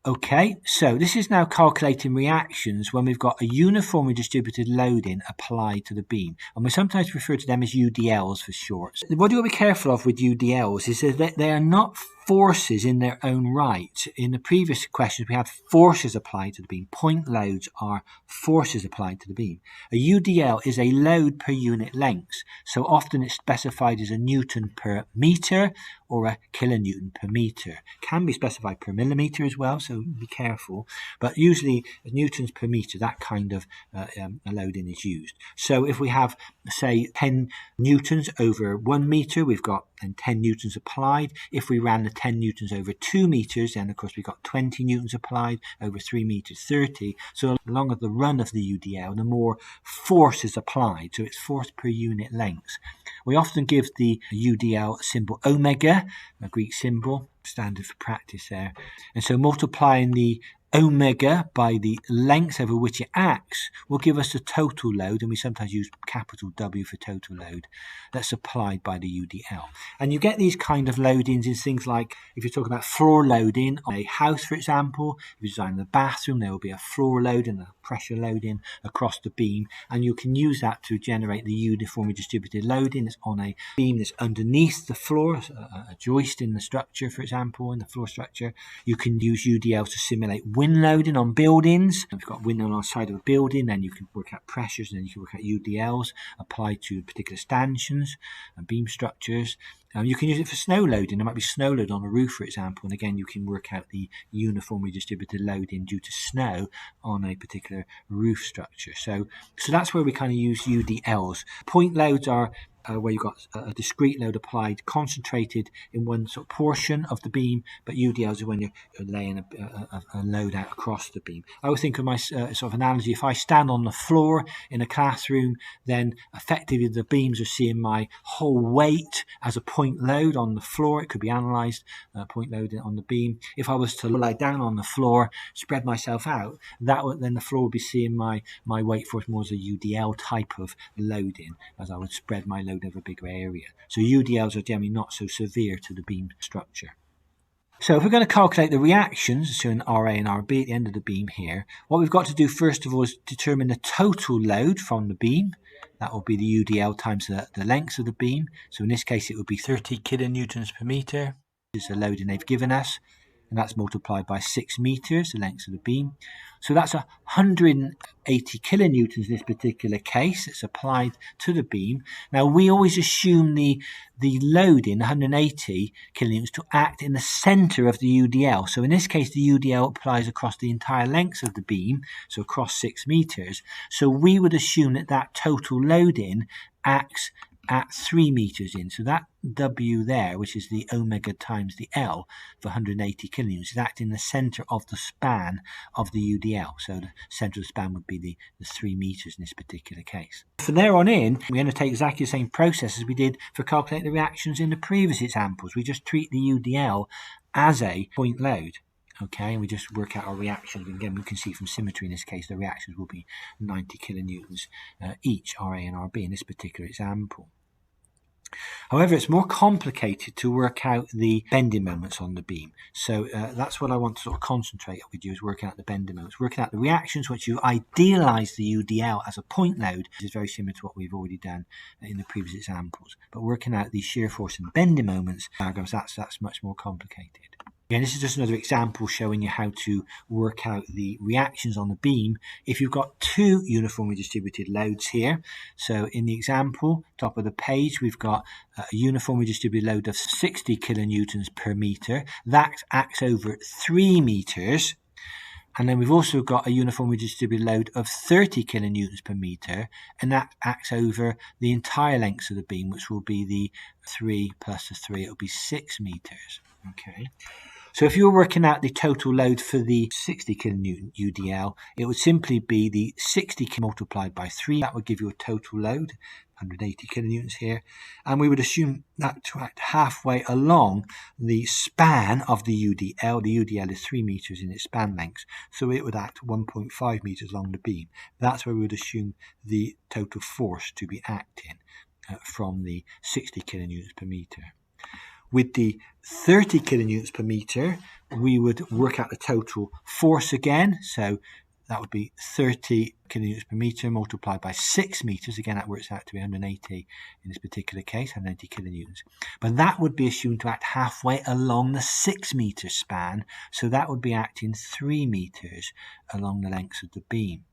Okay, so this is now calculating reactions when we've got a uniformly distributed loading applied to the beam. And we sometimes refer to them as UDLs for short. What you want to be careful of with UDLs is that they are not forces in their own right. In the previous questions, we had forces applied to the beam. Point loads are forces applied to the beam. A UDL is a load per unit length. So often it's specified as a Newton per meter or a kilonewton per meter. Can be specified per millimeter as well, so be careful. But usually newtons per meter, that kind of loading is used. So if we have, say, 10 newtons over 1 meter, we've got 10 newtons applied. If we ran the 10 newtons over 2 meters, then of course we've got 20 newtons applied, over 3 meters 30. So the longer the run of the UDL, the more force is applied. So it's force per unit length. We often give the UDL symbol omega, a Greek symbol, standard for practice there. And so multiplying the omega by the length over which it acts will give us the total load, and we sometimes use capital W for total load, that's applied by the UDL. And you get these kind of loadings in things like, if you're talking about floor loading on a house, for example, if you're designing the bathroom, there will be a floor load and a pressure loading across the beam, and you can use that to generate the uniformly distributed loading that's on a beam that's underneath the floor, a joist in the structure, for example, in the floor structure. You can use UDL to simulate wind loading on buildings. If you've got wind on the side of a building, then you can work out pressures, and then you can work out UDLs applied to particular stanchions and beam structures. You can use it for snow loading. There might be snow load on a roof, for example, and again you can work out the uniformly distributed loading due to snow on a particular roof structure. So that's where we kind of use UDLs. Point loads are where you've got a discrete load applied, concentrated in one sort of portion of the beam, but UDLs are when you're laying a load out across the beam. I always think of my sort of analogy, if I stand on the floor in a classroom, then effectively the beams are seeing my whole weight as a point load on the floor. It could be analysed, point load on the beam. If I was to lie down on the floor, spread myself out, then the floor would be seeing my weight force more as a UDL type of loading, as I would spread my load over a bigger area. So UDLs are generally not so severe to the beam structure. So if we're going to calculate the reactions, so in RA and RB at the end of the beam here, what we've got to do first of all is determine the total load from the beam. That will be the UDL times the length of the beam. So in this case it would be 30 kilonewtons per meter. This is the loading they've given us, and that's multiplied by 6 meters, the length of the beam. So that's 180 kilonewtons in this particular case. It's applied to the beam. Now we always assume the loading, 180 kilonewtons, to act in the center of the UDL. So in this case, the UDL applies across the entire length of the beam, so across 6 meters. So we would assume that total loading acts at 3 meters in. So that W there, which is the omega times the L for 180 kilonewtons, is acting in the center of the span of the UDL. So the center of the span would be the 3 meters in this particular case. From there on in, we're going to take exactly the same process as we did for calculating the reactions in the previous examples. We just treat the UDL as a point load. Okay, and we just work out our reactions. And again, we can see from symmetry in this case, the reactions will be 90 kilonewtons each, RA and RB in this particular example. However, it's more complicated to work out the bending moments on the beam. So that's what I want to sort of concentrate with you, is working out the bending moments, working out the reactions. Once you idealize the UDL as a point load, which is very similar to what we've already done in the previous examples. But working out the shear force and bending moments, that's much more complicated. Again, this is just another example showing you how to work out the reactions on the beam if you've got two uniformly distributed loads here. So in the example, top of the page, we've got a uniformly distributed load of 60 kilonewtons per meter. That acts over 3 meters. And then we've also got a uniformly distributed load of 30 kilonewtons per meter, and that acts over the entire length of the beam, which will be the 3 plus the 3, it will be 6 meters. Okay. So if you're working out the total load for the 60 kilonewton UDL, it would simply be the 60 multiplied by 3. That would give you a total load, 180 kilonewtons here. And we would assume that to act halfway along the span of the UDL. The UDL is 3 meters in its span length, so it would act 1.5 meters along the beam. That's where we would assume the total force to be acting from the 60 kilonewtons per meter. With the 30 kilonewtons per meter, we would work out the total force again. So that would be 30 kilonewtons per meter multiplied by 6 meters. Again, that works out to be 180 in this particular case, 180 kilonewtons. But that would be assumed to act halfway along the 6 meter span. So that would be acting 3 meters along the length of the beam.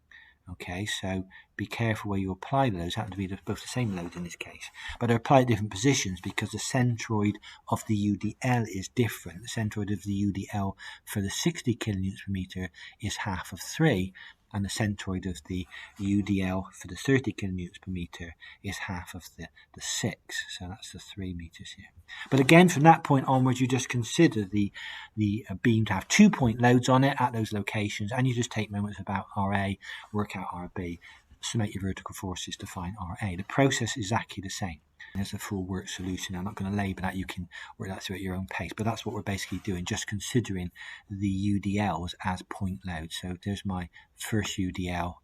Okay, so be careful where you apply those. Happen to be both the same load in this case, but they're applied at different positions because the centroid of the UDL is different. The centroid of the UDL for the 60 kilonewtons per meter is half of 3, and the centroid of the UDL for the 30 kilonewtons per meter is half of the 6. So that's the 3 meters here. But again, from that point onwards, you just consider the beam to have 2-point loads on it at those locations, and you just take moments about RA, work out RB, summate your vertical forces to find RA. The process is exactly the same. There's a full work solution. I'm not going to labour that. You can work that through at your own pace. But that's what we're basically doing, just considering the UDLs as point loads. So there's my first UDL,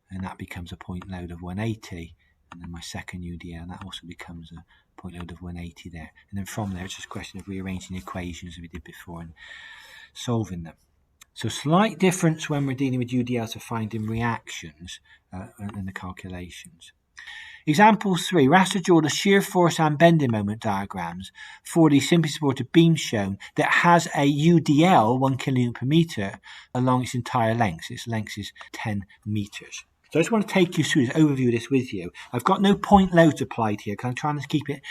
and that becomes a point load of 180. And then my second UDL, and that also becomes a point load of 180 there. And then from there, it's just a question of rearranging the equations as we did before and solving them. So slight difference when we're dealing with UDLs for finding reactions in the calculations. Example 3. Raster draw the shear force and bending moment diagrams for the simply supported beam shown that has a UDL 1 kilonewton per meter along its entire length. Its length is 10 meters. So I just want to take you through this, overview this with you. I've got no point loads applied here because I'm trying to keep it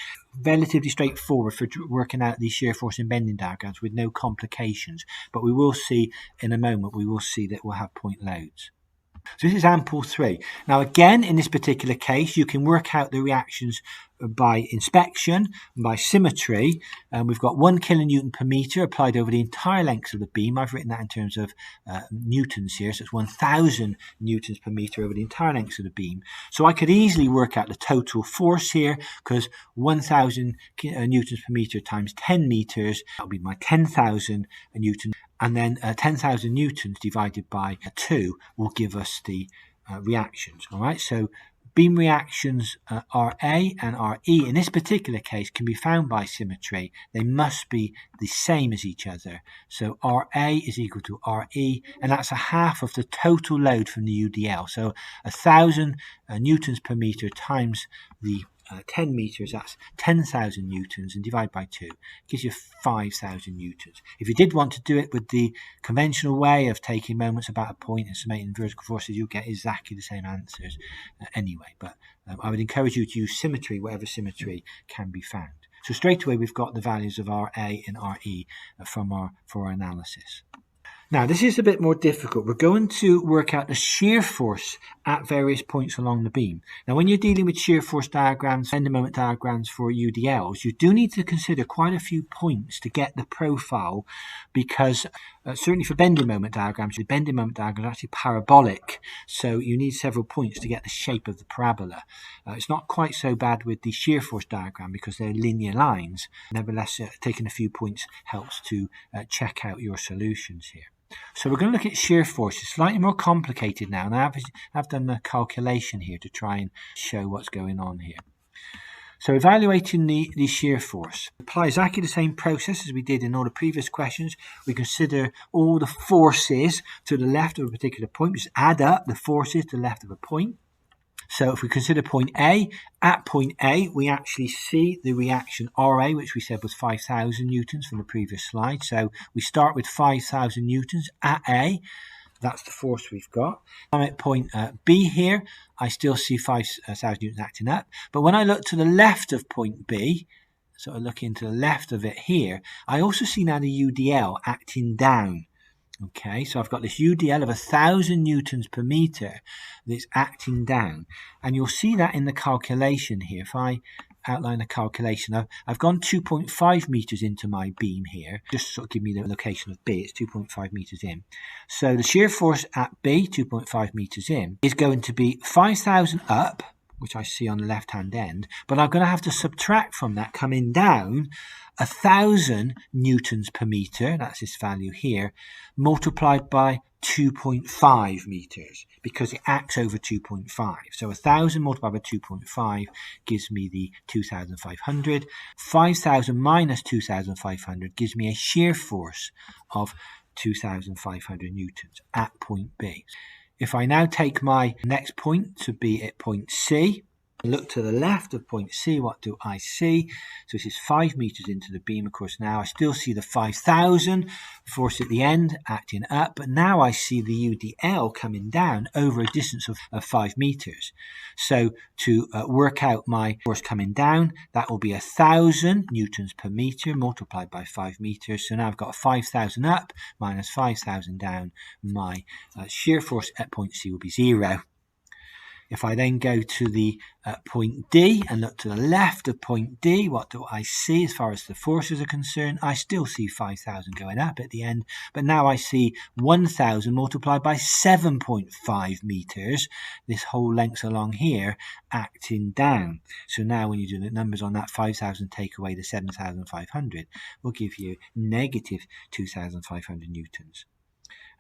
relatively straightforward for working out these shear force and bending diagrams with no complications. But we will see in a moment, we will see that we'll have point loads. So this is example 3. Now again, in this particular case, you can work out the reactions by inspection, by symmetry. We've got 1 kilonewton per meter applied over the entire length of the beam. I've written that in terms of newtons here, so it's 1,000 newtons per meter over the entire length of the beam. So I could easily work out the total force here, because 1,000 newtons per meter times 10 meters, that will be my 10,000 newtons. And then 10,000 newtons divided by 2 will give us the reactions. All right, so beam reactions RA and RE in this particular case can be found by symmetry. They must be the same as each other. So RA is equal to RE, and that's a half of the total load from the UDL. So 1,000 newtons per meter times the 10 meters, that's 10,000 newtons, and divide by 2 gives you 5,000 newtons. If you did want to do it with the conventional way of taking moments about a point and summating vertical forces, you'll get exactly the same answers anyway. But I would encourage you to use symmetry wherever symmetry can be found. So straight away we've got the values of RA and RE for our analysis. Now, this is a bit more difficult. We're going to work out the shear force at various points along the beam. Now, when you're dealing with shear force diagrams, bending moment diagrams for UDLs, you do need to consider quite a few points to get the profile, because certainly for bending moment diagrams, the bending moment diagram is actually parabolic, so you need several points to get the shape of the parabola. It's not quite so bad with the shear force diagram because they're linear lines. Nevertheless, taking a few points helps to check out your solutions here. So we're going to look at shear force. It's slightly more complicated now, and I've done a calculation here to try and show what's going on here. So evaluating the shear force. Apply exactly the same process as we did in all the previous questions. We consider all the forces to the left of a particular point. We just add up the forces to the left of a point. So if we consider point A, at point A, we actually see the reaction RA, which we said was 5,000 newtons from the previous slide. So we start with 5,000 newtons at A. That's the force we've got. I'm at point B here. I still see 5,000 newtons acting up. But when I look to the left of point B, sort of looking to the left of it here, I also see now the UDL acting down. Okay, so I've got this UDL of 1,000 newtons per meter that's acting down. And you'll see that in the calculation here. If I outline the calculation, I've gone 2.5 meters into my beam here, just to sort of give me the location of B. It's 2.5 meters in. So the shear force at B, 2.5 meters in, is going to be 5,000 up which I see on the left-hand end, but I'm going to have to subtract from that, coming down, 1,000 newtons per meter, that's this value here, multiplied by 2.5 meters, because it acts over 2.5. So 1,000 multiplied by 2.5 gives me the 2,500. 5,000 minus 2,500 gives me a shear force of 2,500 newtons at point B. If I now take my next point to be at point C, look to the left of point C, what do I see? So this is 5 meters into the beam. Of course, now I still see the 5,000 force at the end acting up, but now I see the UDL coming down over a distance of 5 meters. So to work out my force coming down, that will be 1,000 newtons per meter multiplied by 5 meters. So now I've got 5,000 up minus 5,000 down. My shear force at point C will be 0. If I then go to the point D and look to the left of point D, what do I see as far as the forces are concerned? I still see 5,000 going up at the end, but now I see 1,000 multiplied by 7.5 meters, this whole length along here, acting down. So now when you do the numbers on that, 5,000 take away the 7,500 will give you negative 2,500 newtons.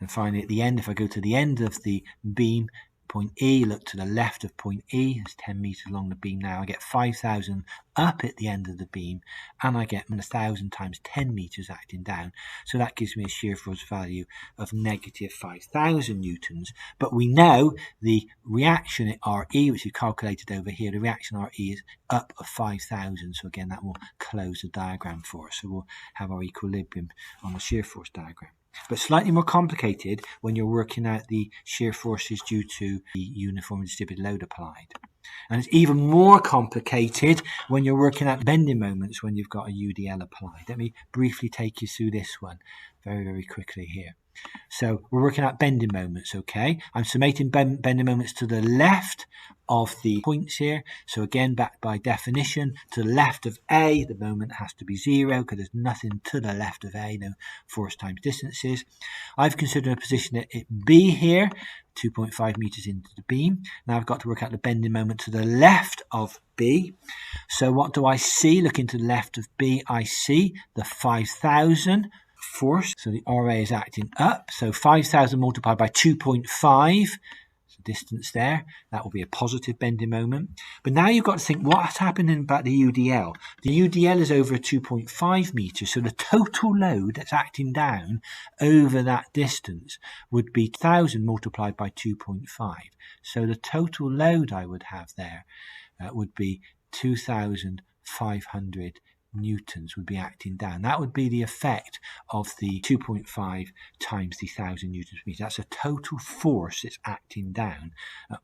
And finally at the end, if I go to the end of the beam, point E, look to the left of point E, it's 10 meters along the beam now, I get 5,000 up at the end of the beam, and I get 1,000 times 10 meters acting down, so that gives me a shear force value of negative 5,000 newtons. But we know the reaction at RE, which is calculated over here, the reaction RE is up of 5,000, so again that will close the diagram for us, so we'll have our equilibrium on the shear force diagram. But slightly more complicated when you're working out the shear forces due to the uniformly distributed load applied. And it's even more complicated when you're working out bending moments when you've got a UDL applied. Let me briefly take you through this one very, very quickly here. So we're working out bending moments, okay? I'm summating bending moments to the left of the points here. So again, back by definition, to the left of A, the moment has to be 0 because there's nothing to the left of A, no force times distances. I've considered a position at B here, 2.5 meters into the beam. Now I've got to work out the bending moment to the left of B. So what do I see? Looking to the left of B, I see the 5,000 force. So the RA is acting up. So 5,000 multiplied by 2.5. Distance there, that will be a positive bending moment. But now you've got to think what's happening about the UDL. The UDL is over 2.5 meters, so the total load that's acting down over that distance would be 1,000 multiplied by 2.5. So the total load I would have there would be 2,500 newtons would be acting down. That would be the effect of the 2.5 times the 1,000 newtons per meter. That's a total force that's acting down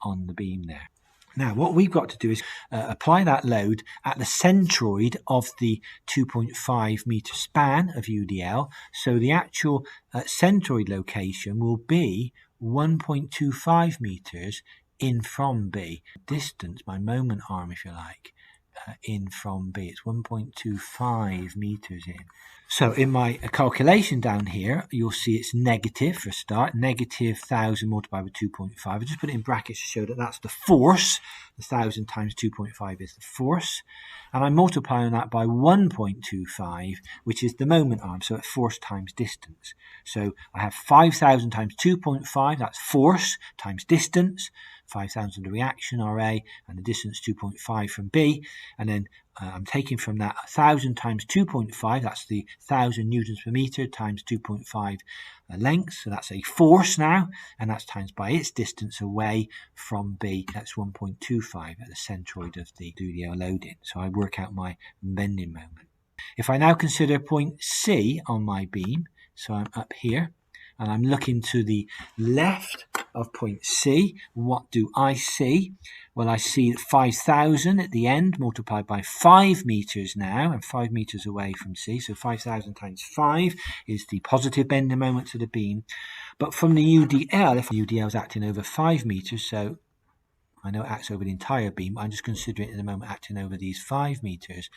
on the beam there. Now what we've got to do is apply that load at the centroid of the 2.5 meter span of UDL. So the actual centroid location will be 1.25 meters in from B. Distance, my moment arm if you like, in from B. It's 1.25 meters in. So in my calculation down here, you'll see it's negative for a start, negative 1,000 multiplied by 2.5. I just put it in brackets to show that that's the force. The 1,000 times 2.5 is the force. And I'm multiplying that by 1.25, which is the moment arm, so it's force times distance. So I have 5,000 times 2.5, that's force times distance. 5,000 the reaction, RA, and the distance 2.5 from B, and then I'm taking from that 1,000 times 2.5, that's the 1,000 newtons per meter times 2.5 length, so that's a force now, and that's times by its distance away from B, that's 1.25 at the centroid of the UDL loading. So I work out my bending moment. If I now consider point C on my beam, so I'm up here, and I'm looking to the left of point C, what do I see? Well, I see 5,000 at the end multiplied by 5 meters now. I'm 5 meters away from C, so 5,000 times 5 is the positive bending moment to the beam. But from the UDL, if the UDL is acting over 5 meters, so I know it acts over the entire beam, but I'm just considering it at the moment acting over these 5 meters.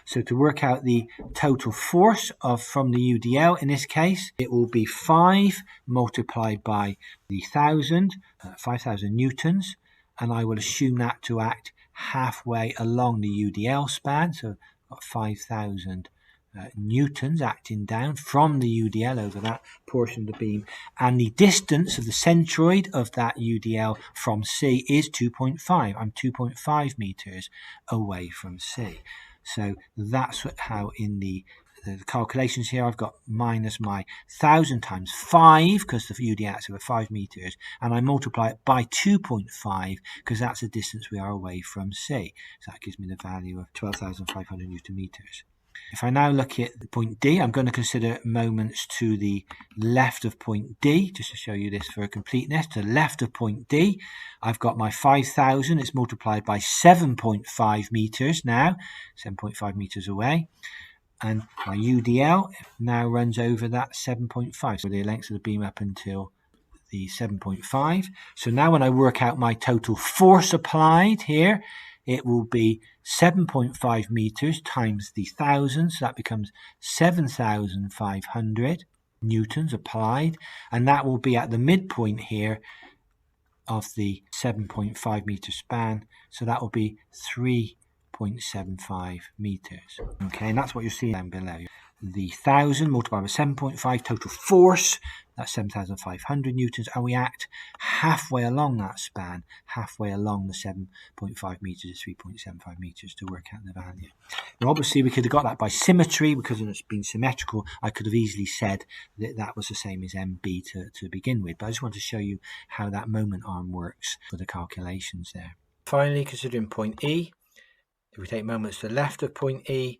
So to work out the total force from the UDL, in this case, it will be 5 multiplied by the 1,000, 5,000 newtons, and I will assume that to act halfway along the UDL span. So I've got 5,000 newtons acting down from the UDL over that portion of the beam, and the distance of the centroid of that UDL from C is 2.5. I'm 2.5 meters away from C. So that's how in the calculations here I've got minus my 1,000 times 5 because the UDL is over 5 meters, and I multiply it by 2.5 because that's the distance we are away from C. So that gives me the value of 12,500 Newton meters. If I now look at point D, I'm going to consider moments to the left of point D, just to show you this for completeness. To the left of point D, I've got my 5,000. It's multiplied by 7.5 meters now, 7.5 meters away. And my UDL now runs over that 7.5, so the length of the beam up until the 7.5. So now when I work out my total force applied here, it will be 7.5 meters times the 1,000, so that becomes 7,500 newtons applied, and that will be at the midpoint here of the 7.5 meter span, so that will be 3.75 meters. Okay, and that's what you'll see down below. The 1,000 multiplied by 7.5 total force, that's 7,500 newtons, and we act halfway along that span, halfway along the 7.5 meters is 3.75 meters to work out the value. Now obviously we could have got that by symmetry, because it's been symmetrical. I could have easily said that that was the same as MB to begin with, but I just want to show you how that moment arm works for the calculations there. Finally, considering point E, if we take moments to the left of point E,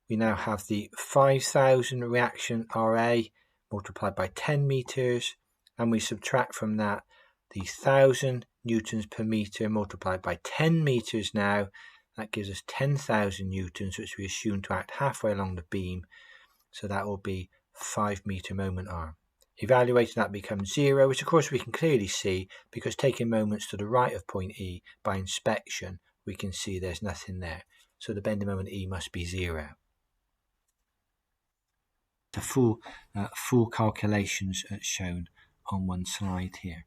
we now have the 5,000 reaction RA multiplied by 10 meters, and we subtract from that the 1,000 newtons per meter multiplied by 10 meters now. That gives us 10,000 newtons, which we assume to act halfway along the beam. So that will be 5 meter moment arm. Evaluating that becomes 0, which of course we can clearly see because taking moments to the right of point E by inspection, we can see there's nothing there. So the bending moment E must be 0. The full calculations shown on one slide here.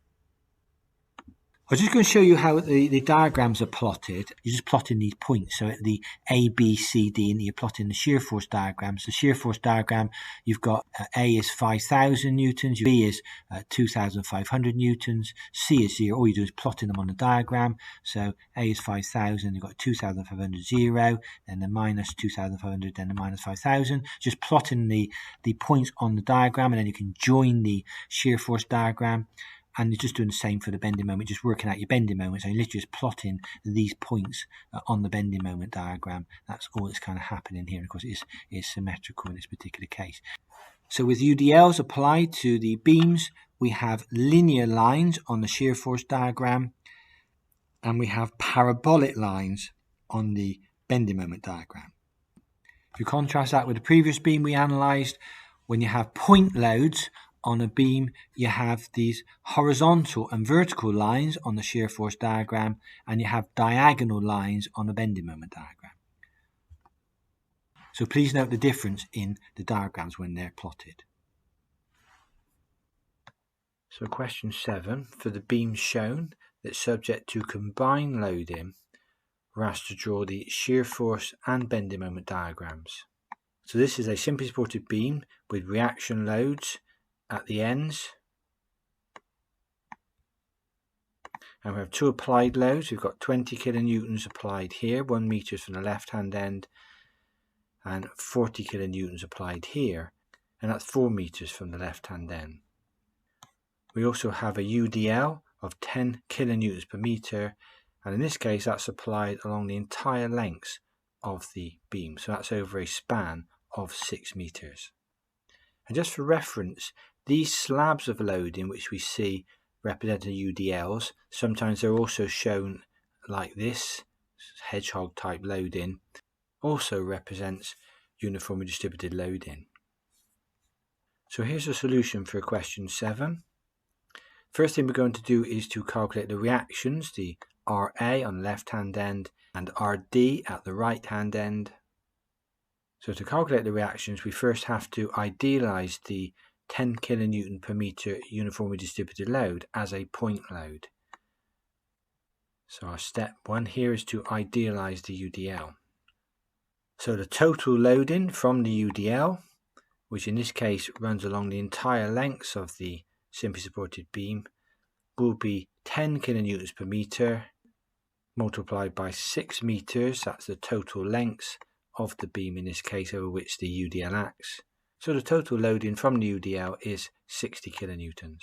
I'm just going to show you how the diagrams are plotted. You're just plotting these points. So at the A, B, C, D, and you're plotting the shear force diagrams. The shear force diagram, you've got A is 5,000 newtons, B is 2,500 newtons, C is 0. All you do is plotting them on the diagram. So A is 5,000, you've got 2,500, 0, then the minus 2,500, then the minus 5,000. Just plotting the points on the diagram, and then you can join the shear force diagram. And you're just doing the same for the bending moment, just working out your bending moment. So you're literally just plotting these points on the bending moment diagram. That's all that's kind of happening here. Of course, it is symmetrical in this particular case. So with UDLs applied to the beams, we have linear lines on the shear force diagram, and we have parabolic lines on the bending moment diagram. If you contrast that with the previous beam we analysed, when you have point loads on a beam, you have these horizontal and vertical lines on the shear force diagram, and you have diagonal lines on the bending moment diagram. So please note the difference in the diagrams when they're plotted. So question 7, for the beams shown that's subject to combined loading, we're asked to draw the shear force and bending moment diagrams. So this is a simply supported beam with reaction loads at the ends, and we have two applied loads. We've got 20 kilonewtons applied here, 1 meter from the left hand end, and 40 kilonewtons applied here, and that's 4 meters from the left hand end. We also have a UDL of 10 kilonewtons per meter, and in this case that's applied along the entire length of the beam, so that's over a span of 6 meters. And just for reference, these slabs of loading which we see represented UDLs, sometimes they're also shown like this, hedgehog type loading, also represents uniformly distributed loading. So here's a solution for question 7. First thing we're going to do is to calculate the reactions, the RA on the left hand end and RD at the right hand end. So to calculate the reactions, we first have to idealize the 10 kilonewton per meter uniformly distributed load as a point load. So our step 1 here is to idealize the UDL. So the total loading from the UDL, which in this case runs along the entire length of the simply supported beam, will be 10 kilonewtons per meter multiplied by 6 meters. That's the total length of the beam in this case over which the UDL acts. So the total loading from the UDL is 60 kilonewtons.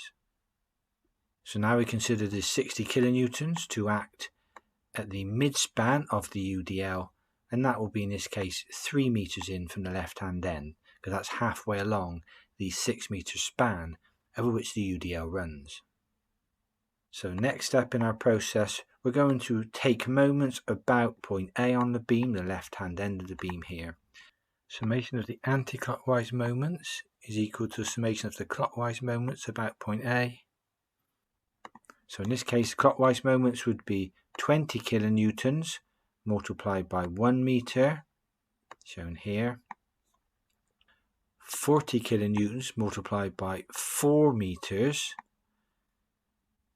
So now we consider this 60 kilonewtons to act at the midspan of the UDL, and that will be in this case 3 meters in from the left hand end, because that's halfway along the 6 meter span over which the UDL runs. So next up in our process, we're going to take moments about point A on the beam, the left hand end of the beam here. Summation of the anti-clockwise moments is equal to summation of the clockwise moments about point A. So in this case, clockwise moments would be 20 kilonewtons multiplied by 1 meter, shown here. 40 kilonewtons multiplied by 4 meters,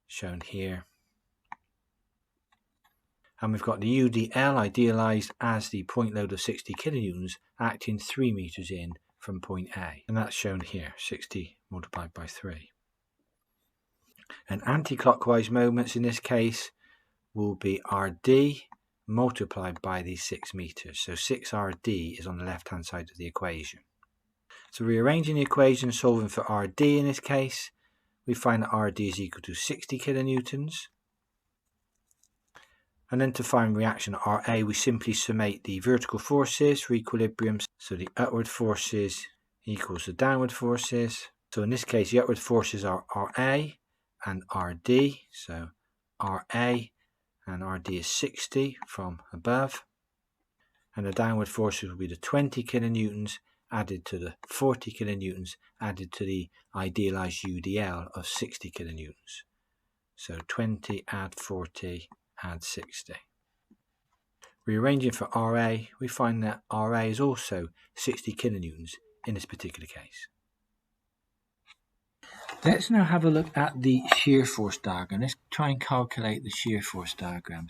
shown here. And we've got the UDL idealized as the point load of 60 kilonewtons acting 3 meters in from point A. And that's shown here, 60 multiplied by 3. And anti-clockwise moments in this case will be RD multiplied by these 6 meters. So 6RD is on the left hand side of the equation. So rearranging the equation, solving for RD in this case, we find that RD is equal to 60 kilonewtons. And then to find reaction at RA, we simply summate the vertical forces for equilibrium. So the upward forces equals the downward forces. So in this case, the upward forces are RA and RD. So RA and RD is 60 from above. And the downward forces will be the 20 kilonewtons added to the 40 kilonewtons added to the idealized UDL of 60 kilonewtons. So 20 add 40 add 60. Rearranging for RA, we find that RA is also 60 kilonewtons in this particular case. Let's now have a look at the shear force diagram. Let's try and calculate the shear force diagram.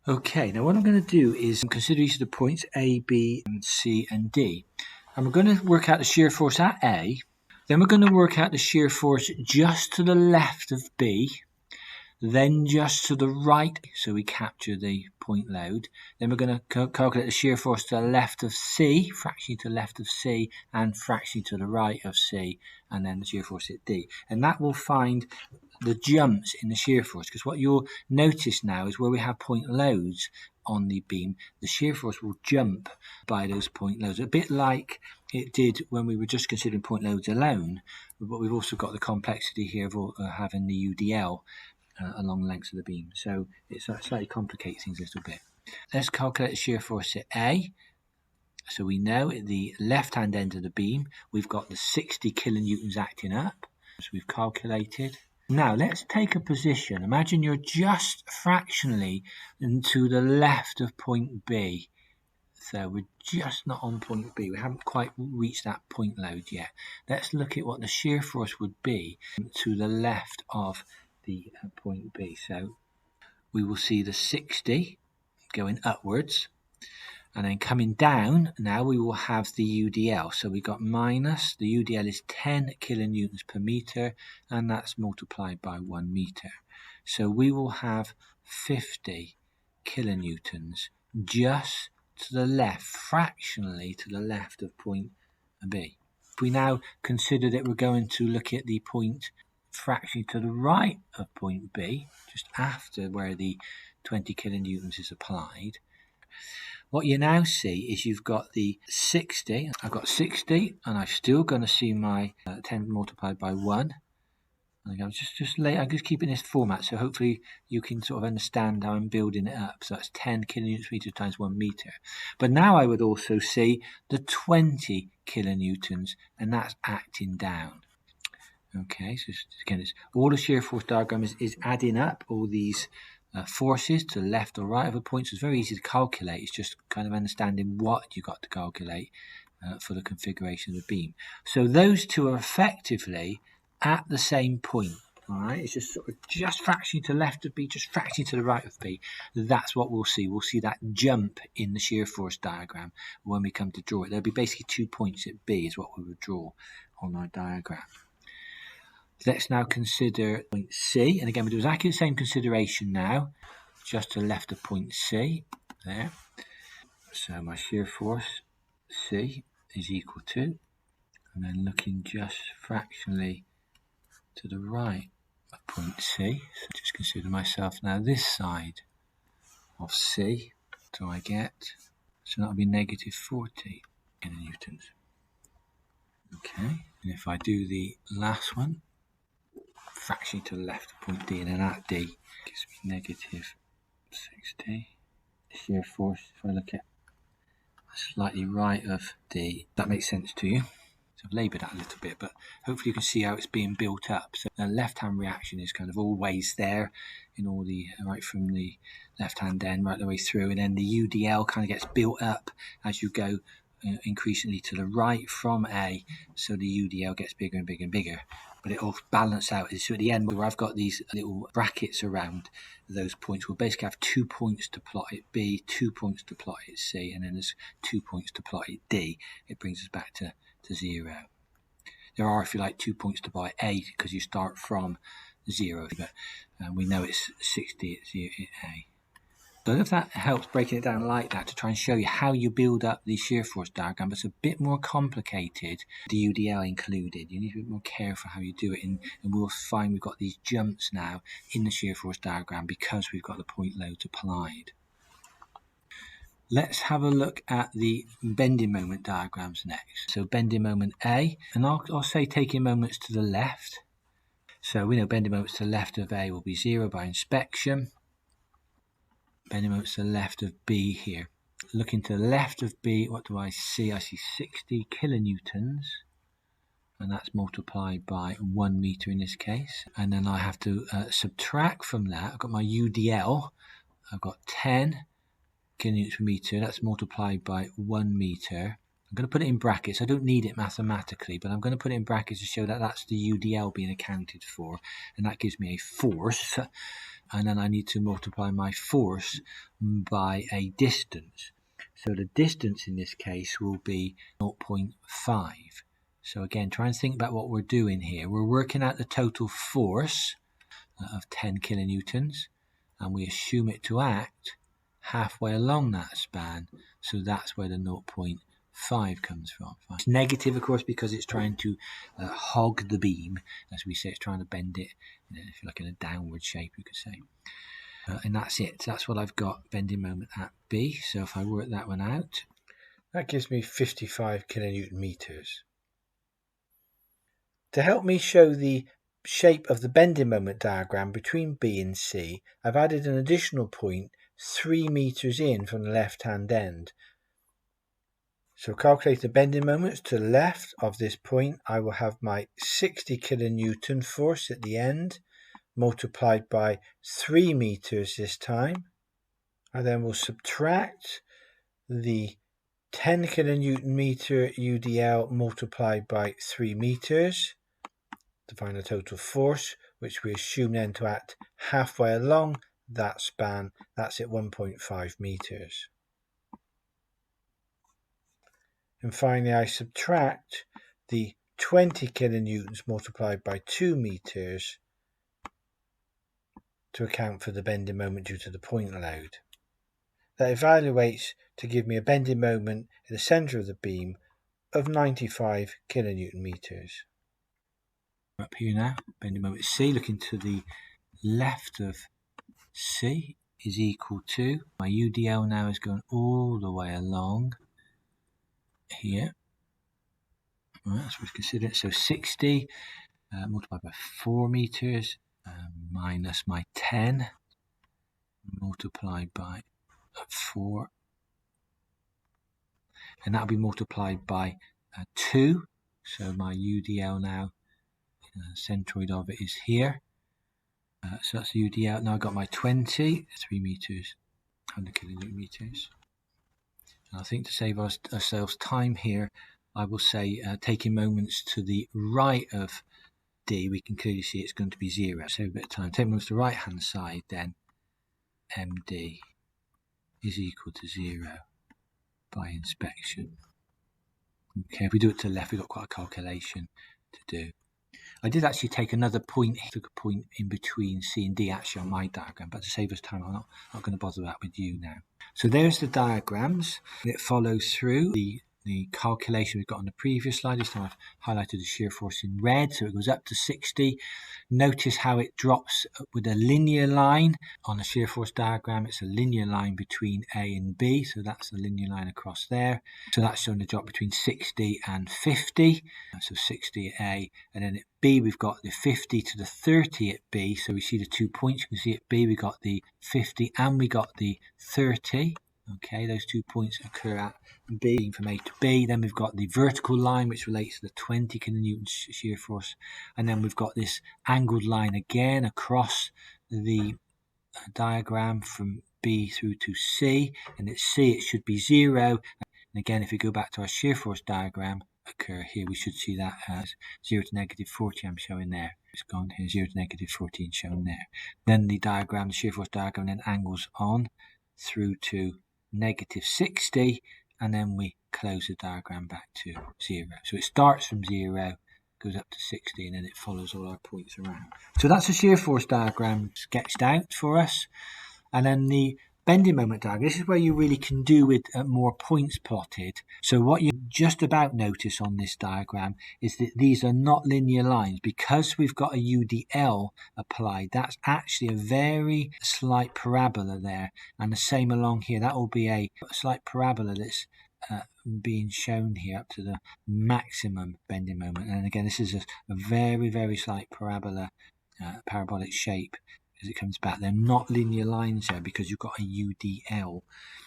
Okay, now what I'm going to do is consider each of the points A, B, and C, and D. And we're going to work out the shear force at A. Then we're going to work out the shear force just to the left of B. Then just to the right, so we capture the point load. Then we're going to calculate the shear force to the left of C, fractionally to the left of C, and fractionally to the right of C, and then the shear force at D. And that will find the jumps in the shear force, because what you'll notice now is where we have point loads on the beam, the shear force will jump by those point loads, a bit like it did when we were just considering point loads alone, but we've also got the complexity here of having the UDL along the length of the beam. So it slightly complicates things a little bit. Let's calculate the shear force at A. So we know at the left-hand end of the beam, we've got the 60 kilonewtons acting up. So we've calculated. Now let's take a position. Imagine you're just fractionally to the left of point B. So we're just not on point B. We haven't quite reached that point load yet. Let's look at what the shear force would be to the left of the point B. So we will see the 60 going upwards, and then coming down now we will have the UDL. So we got minus, the UDL is 10 kilonewtons per meter, and that's multiplied by 1 meter. So we will have 50 kilonewtons just to the left, fractionally to the left of point B. If we now consider that we're going to look at the point fractionally to the right of point B, just after where the 20 kilonewtons is applied, what you now see is you've got the 60. I've got 60, and I'm still going to see my 10 multiplied by 1. I'm just keeping this format, so hopefully you can sort of understand how I'm building it up. So that's 10 kilonewtons per meter times 1 meter. But now I would also see the 20 kilonewtons, and that's acting down. Okay, so again, it's all the shear force diagram is adding up all these forces to the left or right of a point. So it's very easy to calculate. It's just kind of understanding what you got to calculate for the configuration of the beam. So those two are effectively at the same point. All right, it's just sort of just fractioning to the left of B, just fractioning to the right of B. That's what we'll see. We'll see that jump in the shear force diagram when we come to draw it. There'll be basically 2 points at B is what we would draw on our diagram. Let's now consider point C. And again, we do exactly the same consideration now, just to the left of point C. There. So my shear force C is equal to, and then looking just fractionally to the right of point C. So just consider myself now this side of C. What do I get? So that'll be negative 40 kilonewtons. Okay, and if I do the last one, fraction to the left of point D, and then at D gives me negative 60. Shear force, if I look at slightly right of D, that makes sense to you. So I've laboured that a little bit, but hopefully you can see how it's being built up. So the left-hand reaction is kind of always there in all the, right from the left-hand end right the way through, and then the UDL kind of gets built up as you go increasingly to the right from A, so the UDL gets bigger and bigger and bigger. But it all balance out. So at the end, where I've got these little brackets around those points, we'll basically have 2 points to plot at B, 2 points to plot at C, and then there's 2 points to plot at D. It brings us back to 0. There are, if you like, 2 points to plot at A because you start from 0, but we know it's 60 at A. So if that helps breaking it down like that to try and show you how you build up the shear force diagram, but it's a bit more complicated, the UDL included. You need to be a bit more careful how you do it, and we'll find we've got these jumps now in the shear force diagram because we've got the point loads applied. Let's have a look at the bending moment diagrams next. So bending moment A, and I'll say taking moments to the left. So we know bending moments to the left of A will be 0 by inspection. Bending moments to the left of B here. Looking to the left of B, what do I see? I see 60 kilonewtons, and that's multiplied by 1 meter in this case. And then I have to subtract from that. I've got my UDL. I've got 10 kilonewtons per meter. That's multiplied by 1 meter. I'm going to put it in brackets. I don't need it mathematically, but I'm going to put it in brackets to show that that's the UDL being accounted for, and that gives me a force. And then I need to multiply my force by a distance. So the distance in this case will be 0.5. So again, try and think about what we're doing here. We're working out the total force of 10 kilonewtons, and we assume it to act halfway along that span. So that's where the 0.5 comes from. It's negative, of course, because it's trying to hog the beam, as we say. It's trying to bend it, if you like, in a downward shape, you could say. And that's it. That's what I've got bending moment at B. So if I work that one out, that gives me 55 kilonewton meters. To help me show the shape of the bending moment diagram between B and C, I've added an additional point 3 meters in from the left-hand end. So calculate the bending moments to the left of this point. I will have my 60 kilonewton force at the end, multiplied by 3 meters this time. I then will subtract the 10 kilonewton meter UDL multiplied by 3 meters to find the total force, which we assume then to act halfway along that span. That's at 1.5 meters. And finally, I subtract the 20 kilonewtons multiplied by 2 meters to account for the bending moment due to the point load. That evaluates to give me a bending moment in the centre of the beam of 95 kilonewton meters. Up here now, bending moment C, looking to the left of C is equal to, my UDL now is going all the way along here. Right, that's what we consider it. So 60 multiplied by 4 meters minus my 10 multiplied by 4, and that'll be multiplied by 2. So my UDL now, centroid of it is here. So that's the UDL. Now I've got my 20, 3 meters, 100 kilonewton meters. And I think to save ourselves time here, I will say taking moments to the right of D, we can clearly see it's going to be 0. Save a bit of time. Take moments to the right hand side, then MD is equal to 0 by inspection. Okay, if we do it to the left, we've got quite a calculation to do. I did actually take another point, took a point in between C and D actually on my diagram, but to save us time, I'm not going to bother that with you now. So there's the diagrams. It follows through the calculation we've got on the previous slide. This time I've highlighted the shear force in red, so it goes up to 60. Notice how it drops with a linear line on the shear force diagram. It's a linear line between A and B, so that's the linear line across there. So that's showing the drop between 60 and 50. So 60 at A, and then at B we've got the 50 to the 30 at B. So we see the 2 points. You can see at B we got the 50 and we got the 30. Okay, those 2 points occur at B from A to B. Then we've got the vertical line, which relates to the 20 kilonewtons shear force. And then we've got this angled line again across the diagram from B through to C. And at C, it should be 0. And again, if we go back to our shear force diagram, occur here, we should see that as 0 to negative 40 I'm showing there. It's gone here, 0 to negative 14 shown there. Then the diagram, the shear force diagram, then angles on through to negative 60, and then we close the diagram back to 0. So it starts from 0, goes up to 60, and then it follows all our points around. So that's a shear force diagram sketched out for us. And then the bending moment diagram, this is where you really can do with more points plotted. So what you just about notice on this diagram is that these are not linear lines. Because we've got a UDL applied, that's actually a very slight parabola there. And the same along here, that will be a slight parabola that's being shown here up to the maximum bending moment. And again, this is a very, very slight parabola, parabolic shape. As it comes back, they're not linear lines there because you've got a UDL.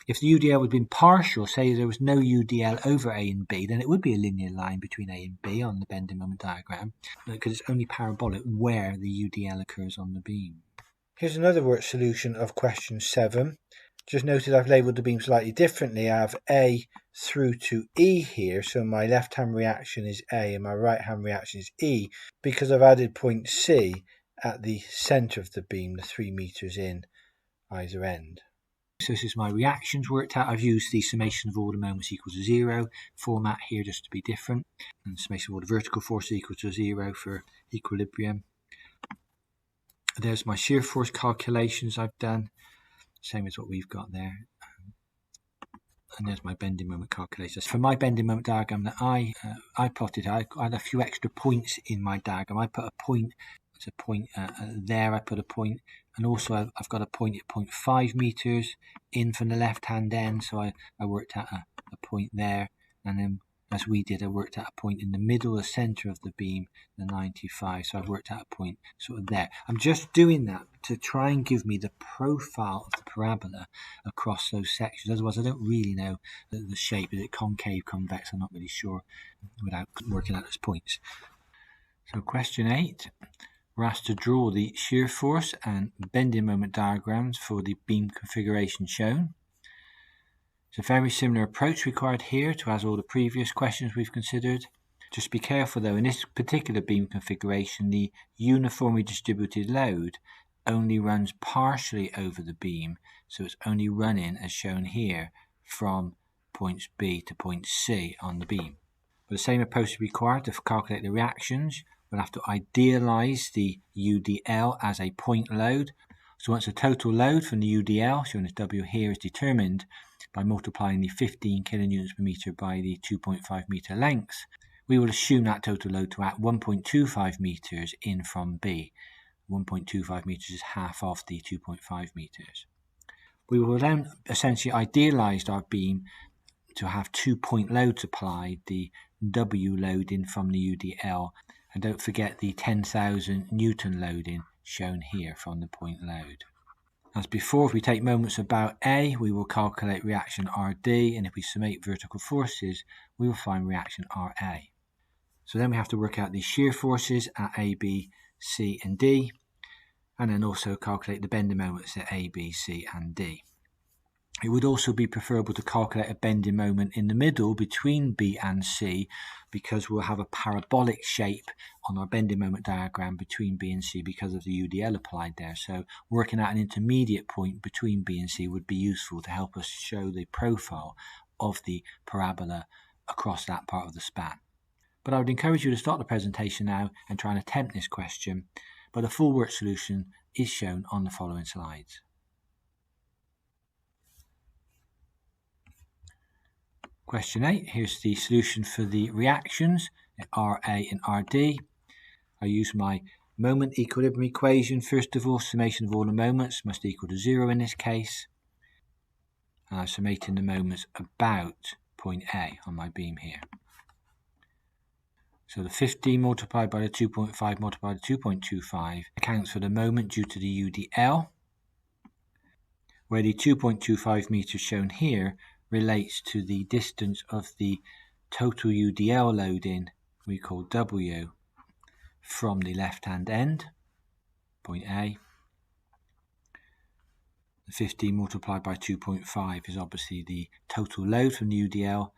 If the UDL had been partial, say there was no UDL over A and B, then it would be a linear line between A and B on the bending moment diagram, because it's only parabolic where the UDL occurs on the beam. Here's another worked solution of question 7. Just notice I've labelled the beam slightly differently. I have A through to E here, so my left hand reaction is A and my right hand reaction is E, because I've added point C at the centre of the beam, the 3 meters in either end. So this is my reactions worked out. I've used the summation of all the moments equal to 0 format here just to be different, and summation of all the vertical forces equal to 0 for equilibrium. There's my shear force calculations I've done, same as what we've got there. And there's my bending moment calculator. For my bending moment diagram that I plotted, I had a few extra points in my diagram. I put a point. It's a point there, I put a point, and also I've got a point at 0.5 meters in from the left hand end, so I worked out a point there, and then as we did, I worked out a point in the middle, the centre of the beam, the 95, so I've worked out a point sort of there. I'm just doing that to try and give me the profile of the parabola across those sections, otherwise I don't really know the shape. Is it concave, convex? I'm not really sure without working out those points. So question 8. We're asked to draw the shear force and bending moment diagrams for the beam configuration shown. It's a very similar approach required here to as all the previous questions we've considered. Just be careful though, in this particular beam configuration, the uniformly distributed load only runs partially over the beam, so it's only running, as shown here, from points B to point C on the beam. But the same approach is required to calculate the reactions. We'll have to idealize the UDL as a point load. So once the total load from the UDL, shown as W here, is determined by multiplying the 15 kilonewtons per meter by the 2.5 meter length, we will assume that total load to act 1.25 meters in from B. 1.25 meters is half of the 2.5 meters. We will then essentially idealize our beam to have 2 point loads applied, the W loading from the UDL, and don't forget the 10,000 Newton loading shown here from the point load. As before, if we take moments about A, we will calculate reaction RD, and if we summate vertical forces, we will find reaction RA. So then we have to work out the shear forces at A, B, C and D, and then also calculate the bending moments at A, B, C and D. It would also be preferable to calculate a bending moment in the middle between B and C, because we'll have a parabolic shape on our bending moment diagram between B and C because of the UDL applied there. So working out an intermediate point between B and C would be useful to help us show the profile of the parabola across that part of the span. But I would encourage you to start the presentation now and try and attempt this question, but the full work solution is shown on the following slides. Question 8, here's the solution for the reactions at RA and RD. I use my moment equilibrium equation. First of all, summation of all the moments must equal to 0 in this case. And I'm summating the moments about point A on my beam here. So the 15 multiplied by the 2.5 multiplied by the 2.25 accounts for the moment due to the UDL, where the 2.25 meters shown here relates to the distance of the total UDL loading we call W from the left-hand end, point A. The 15 multiplied by 2.5 is obviously the total load from the UDL,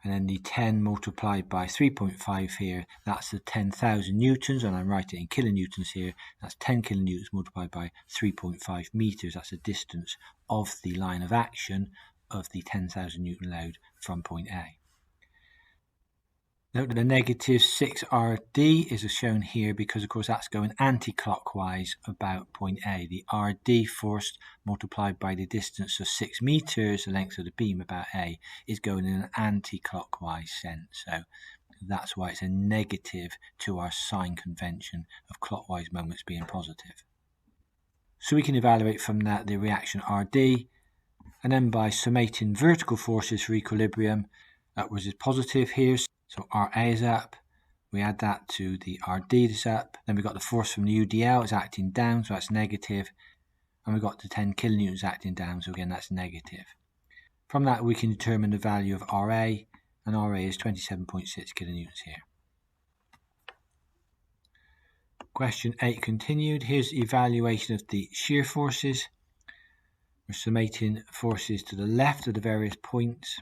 and then the 10 multiplied by 3.5 here, that's the 10,000 newtons, and I'm writing in kilonewtons here. That's 10 kilonewtons multiplied by 3.5 meters. That's the distance of the line of action of the 10,000 newton load from point A. Note that the negative 6RD is shown here because, of course, that's going anti-clockwise about point A. The RD force multiplied by the distance of 6 meters, the length of the beam about A, is going in an anti-clockwise sense. So that's why it's a negative to our sign convention of clockwise moments being positive. So we can evaluate from that the reaction RD, and then by summating vertical forces for equilibrium, upwards is positive here. So RA is up, we add that to the RD is up, then we've got the force from the UDL is acting down, so that's negative, and we've got the 10 kilonewtons acting down, so again that's negative. From that we can determine the value of RA, and RA is 27.6 kilonewtons here. Question 8 continued. Here's the evaluation of the shear forces. We're summating forces to the left of the various points.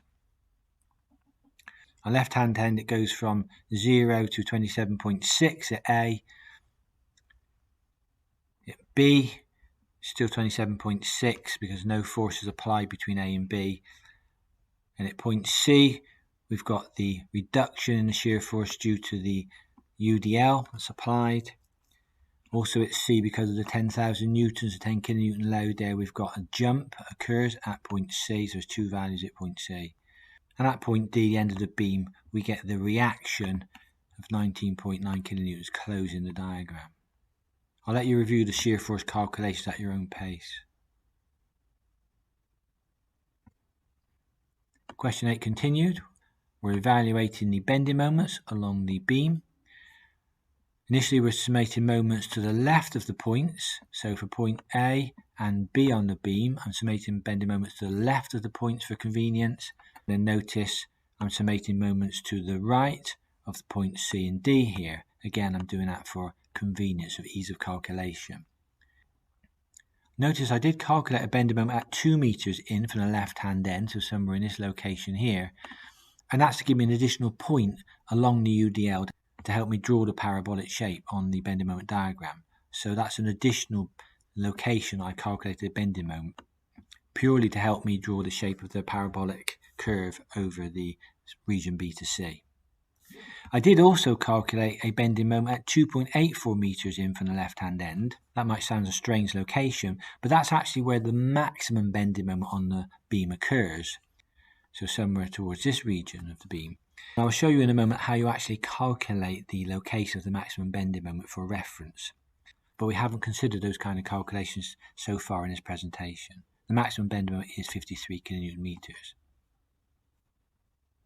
On left hand end it goes from 0 to 27.6 at A. At B, still 27.6 because no force is applied between A and B. And at point C, we've got the reduction in the shear force due to the UDL that's applied. Also at C, because of the 10,000 newtons, the 10 kilonewton load there, we've got a jump that occurs at point C, so there's two values at point C. And at point D, the end of the beam, we get the reaction of 19.9 kilonewtons closing the diagram. I'll let you review the shear force calculations at your own pace. Question 8 continued. We're evaluating the bending moments along the beam. Initially we're summating moments to the left of the points, so for point A and B on the beam, I'm summating bending moments to the left of the points for convenience. Then notice I'm summating moments to the right of the points C and D here. Again, I'm doing that for convenience of ease of calculation. Notice I did calculate a bending moment at 2 meters in from the left hand end, so somewhere in this location here. And that's to give me an additional point along the UDL to help me draw the parabolic shape on the bending moment diagram. So that's an additional location I calculated a bending moment, purely to help me draw the shape of the parabolic curve over the region B to C. I did also calculate a bending moment at 2.84 meters in from the left hand end. That might sound a strange location, but that's actually where the maximum bending moment on the beam occurs. So somewhere towards this region of the beam. I'll show you in a moment how you actually calculate the location of the maximum bending moment for reference. But we haven't considered those kind of calculations so far in this presentation. The maximum bending moment is 53 kilonewton meters.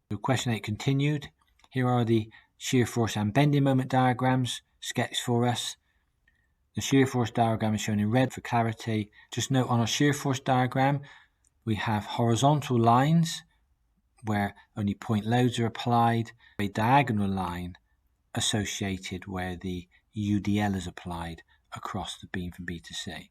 So question 8 continued. Here are the shear force and bending moment diagrams sketched for us. The shear force diagram is shown in red for clarity. Just note on our shear force diagram, we have horizontal lines where only point loads are applied, a diagonal line associated where the UDL is applied across the beam from B to C.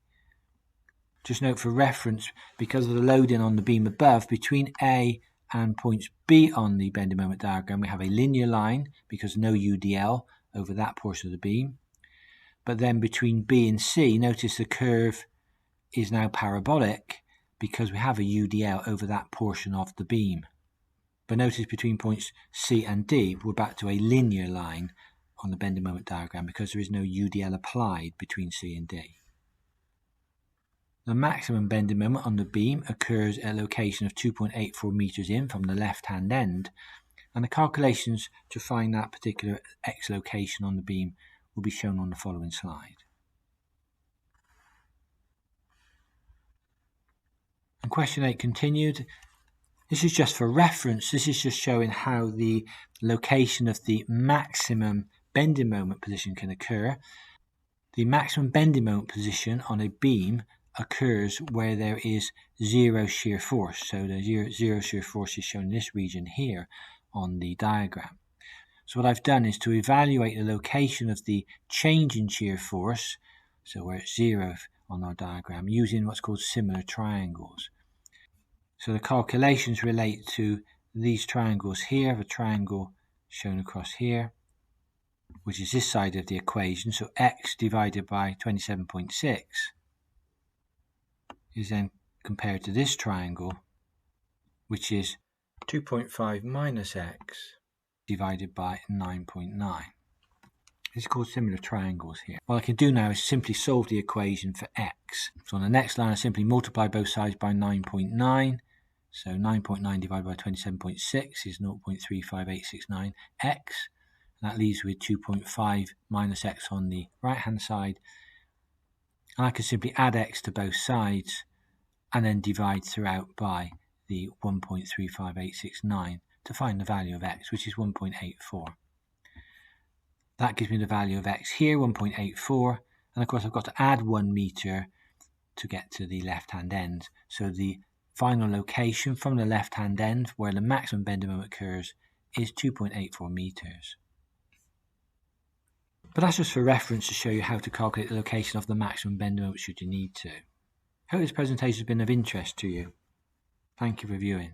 Just note for reference, because of the loading on the beam above, between A and points B on the bending moment diagram, we have a linear line because no UDL over that portion of the beam. But then between B and C, notice the curve is now parabolic because we have a UDL over that portion of the beam. But notice between points C and D, we're back to a linear line on the bending moment diagram because there is no UDL applied between C and D. The maximum bending moment on the beam occurs at a location of 2.84 meters in from the left-hand end, and the calculations to find that particular X location on the beam will be shown on the following slide. And question 8 continued. This is just for reference. This is just showing how the location of the maximum bending moment position can occur. The maximum bending moment position on a beam occurs where there is zero shear force. So the zero shear force is shown in this region here on the diagram. So what I've done is to evaluate the location of the change in shear force, so where it's 0 on our diagram, using what's called similar triangles. So the calculations relate to these triangles here, the triangle shown across here, which is this side of the equation. So x divided by 27.6 is then compared to this triangle, which is 2.5 minus x divided by 9.9. This is called similar triangles here. What I can do now is simply solve the equation for x. So on the next line, I simply multiply both sides by 9.9. So 9.9 divided by 27.6 is 0.35869x. And that leaves with 2.5 minus x on the right-hand side. And I can simply add x to both sides and then divide throughout by the 1.35869 to find the value of x, which is 1.84. That gives me the value of x here, 1.84. And of course, I've got to add 1 meter to get to the left-hand end. So the final location from the left-hand end, where the maximum bending moment occurs, is 2.84 meters. But that's just for reference to show you how to calculate the location of the maximum bending moment should you need to. I hope this presentation has been of interest to you. Thank you for viewing.